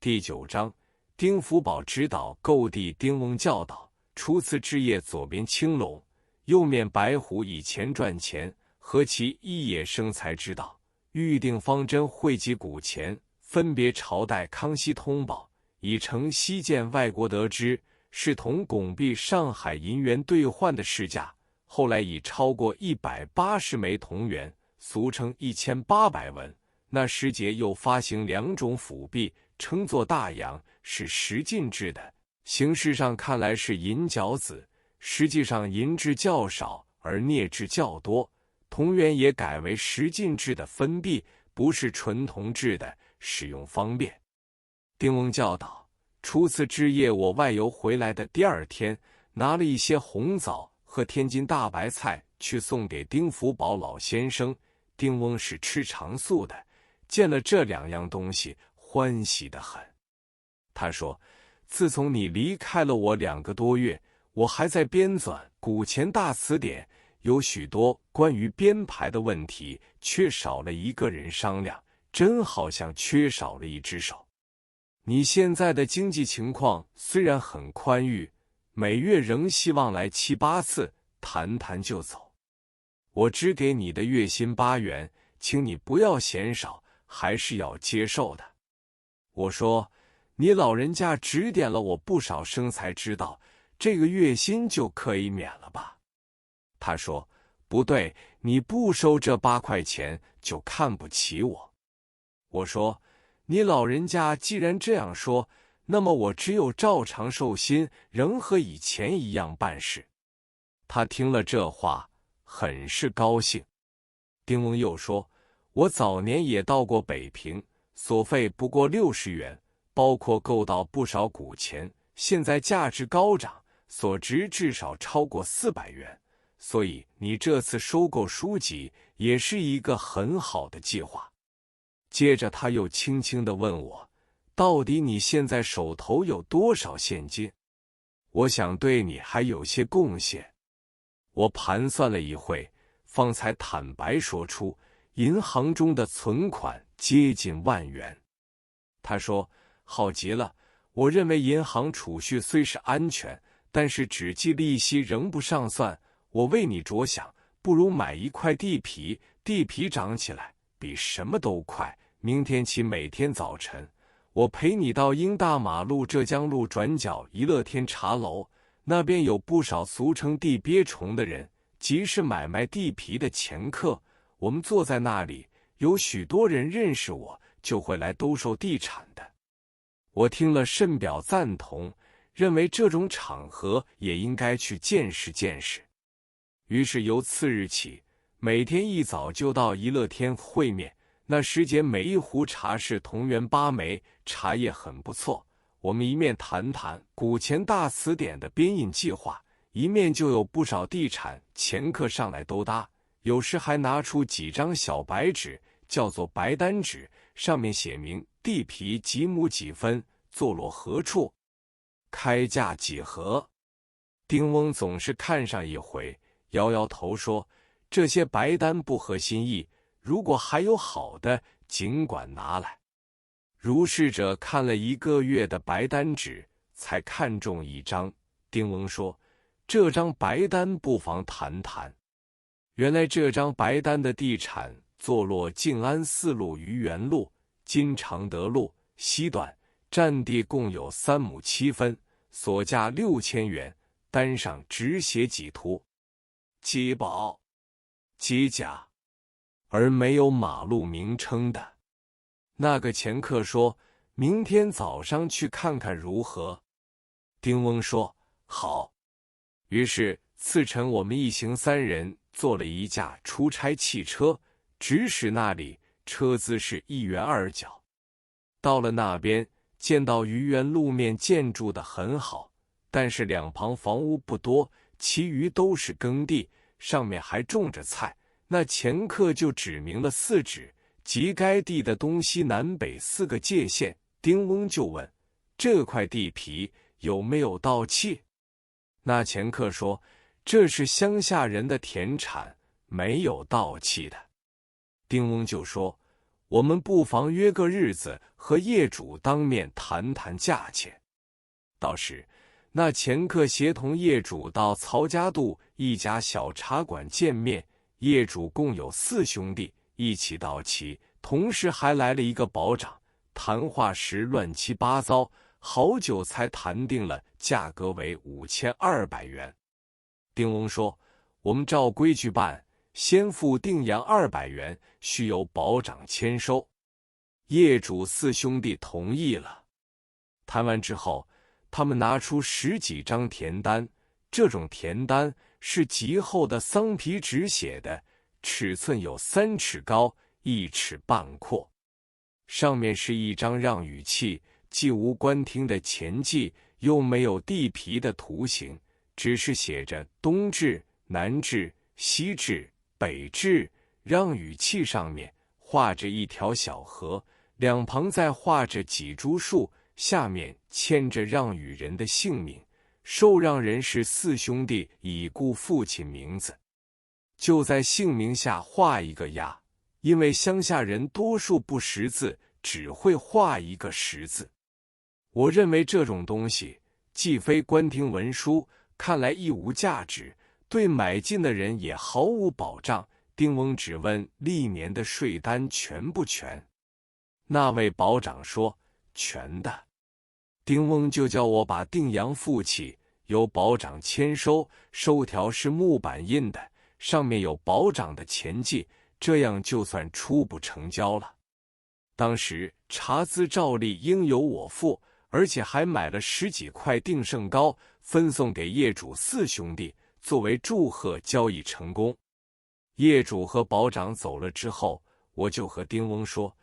第9章，丁福宝指导购地。丁翁教导：初次置业，左边青龙，右面白虎，以钱赚钱，何其一也生财之道。预定方针，汇集古钱，分别朝代康熙通报，以成西见外国得知，是同拱璧上海银元兑换的市价。后来已超过180枚铜元，俗称1800文。那时节又发行2种辅币，称作大洋，是十进制的，形式上看来是银角子，实际上银质较少而镍质较多。铜元也改为十进制的分币，不是纯铜制的，使用方便。丁翁教导：初次置业，我外游回来的第2天，拿了一些红枣和天津大白菜去送给丁福宝老先生。丁翁是吃长素的，见了这2样东西，欢喜得很。他说：自从你离开了我2个多月，我还在编纂《古钱大词典》，有许多关于编排的问题，缺少了一个人商量，真好像缺少了一只手。你现在的经济情况虽然很宽裕，每月仍希望来7、8次，谈谈就走。我只给你的月薪8元，请你不要嫌少，还是要接受的。我说：你老人家指点了我不少生财之道，这个月薪就可以免了吧？他说：不对，你不收这8块钱就看不起我。我说：你老人家既然这样说，那么我只有照常受薪，仍和以前一样办事。他听了这话，很是高兴。丁翁又说：我早年也到过北平，所费不过60元，包括购到不少古钱，现在价值高涨，所值至少超过400元。所以你这次收购书籍也是一个很好的计划。接着他又轻轻地问我：到底你现在手头有多少现金？我想对你还有些贡献。我盘算了一会，方才坦白说出，银行中的存款接近1万元。他说：好极了，我认为银行储蓄虽是安全，但是只计利息仍不上算。我为你着想，不如买一块地皮，地皮涨起来比什么都快。明天起每天早晨，我陪你到英大马路浙江路转角怡乐天茶楼，那边有不少俗称地鳖虫的人，即是买卖地皮的掮客。我们坐在那里，有许多人认识我，就会来兜售地产的。我听了甚表赞同，认为这种场合也应该去见识见识。于是由次日起，每天一早就到怡乐天会面。那时节每一壶茶是铜元8枚，茶叶很不错。我们一面谈谈《古钱大词典》的编印计划，一面就有不少地产掮客上来兜搭，有时还拿出几张小白纸，叫做白单纸，上面写明地皮几亩几分，坐落何处，开价几何。丁翁总是看上一回，摇摇头说：这些白单不合心意，如果还有好的，尽管拿来。如是者看了1个月的白单纸，才看中一张。丁翁说：这张白单不妨谈谈。原来这张白单的地产坐落静安4路愚园路、金常德路西段，占地共有3亩7分，所价6000元，单上只写几图：几宝、几甲，而没有马路名称的。那个掮客说：明天早上去看看如何？丁翁说：好。于是次晨我们一行3人坐了一架出差汽车，直驶那里，车资是1元2角。到了那边，见到愚园路面建筑的很好，但是2旁房屋不多，其余都是耕地，上面还种着菜。那掮客就指明了4指，即该地的东西南北4个界限。丁翁就问：这块地皮有没有盗窃？那掮客说：这是乡下人的田产，没有盗窃的。丁翁就说：我们不妨约个日子和业主当面谈谈价钱。到时，那掮客协同业主到曹家渡一家小茶馆见面。业主共有4兄弟一起到齐，同时还来了一个保长。谈话时乱七八糟，好久才谈定了价格为5200元。丁翁说：“我们照规矩办，先付定洋200元，须由保长签收。”业主4兄弟同意了。谈完之后，他们拿出10几张田单，这种田单是极厚的桑皮纸写的，尺寸有3尺高，1尺半阔。上面是一张让与契，既无官厅的前记，又没有地皮的图形，只是写着东至、南至、西至、北至。让与契上面画着一条小河，两旁再画着几株树，下面签着让与人的姓名。受让人是4兄弟已故父亲名字，就在姓名下画一个押，因为乡下人多数不识字，只会画一个识字。我认为这种东西既非官厅文书，看来亦无价值，对买进的人也毫无保障。丁翁只问历年的税单全不全，那位保长说全的。丁翁就叫我把定洋付起，由保长签收，收条是木板印的，上面有保长的前记，这样就算初步成交了。当时茶资照例应由我付，而且还买了10几块定胜糕，分送给业主4兄弟，作为祝贺交易成功。业主和保长走了之后，我就和丁翁说，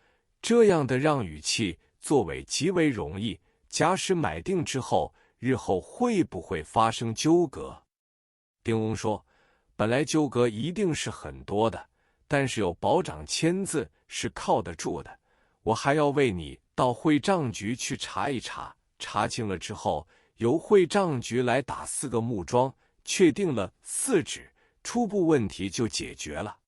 这样的让与契作为极为容易，假使买定之后，日后会不会发生纠葛？丁翁说，本来纠葛一定是很多的，但是有保长签字是靠得住的。我还要为你到会账局去查一查，查清了之后，由会账局来打4个木桩，确定了4纸，初步问题就解决了。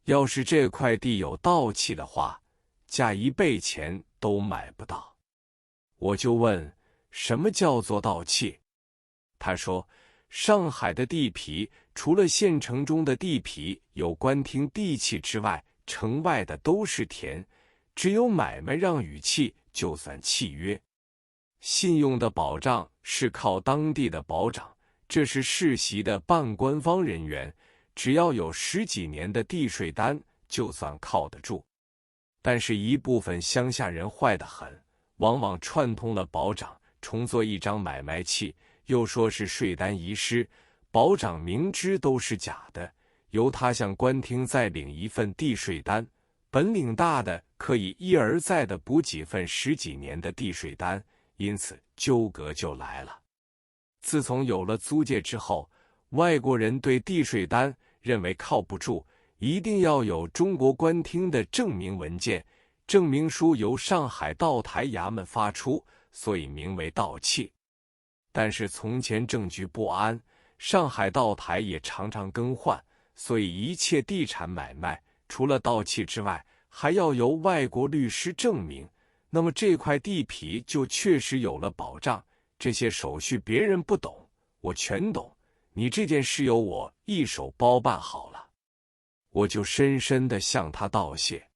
要是这块地有盗契的话，价1倍钱都买不到。我就问，什么叫做盗契？他说，上海的地皮除了县城中的地皮有官厅地契之外，城外的都是田，只有买卖让与契就算契约。信用的保障是靠当地的保长，这是世袭的半官方人员，只要有10几年的地税单就算靠得住。但是一部分乡下人坏得很，往往串通了保长，重做一张买卖契，又说是税单遗失，保长明知都是假的，由他向官厅再领一份地税单，本领大的可以一而再的补几份10几年的地税单，因此纠葛就来了。自从有了租界之后，外国人对地税单认为靠不住，一定要有中国官厅的证明文件，证明书由上海道台衙门发出，所以名为盗契。但是从前政局不安，上海道台也常常更换，所以一切地产买卖除了盗契之外，还要由外国律师证明，那么这块地皮就确实有了保障。这些手续别人不懂，我全懂，你这件事由我一手包办好了。我就深深地向他道谢。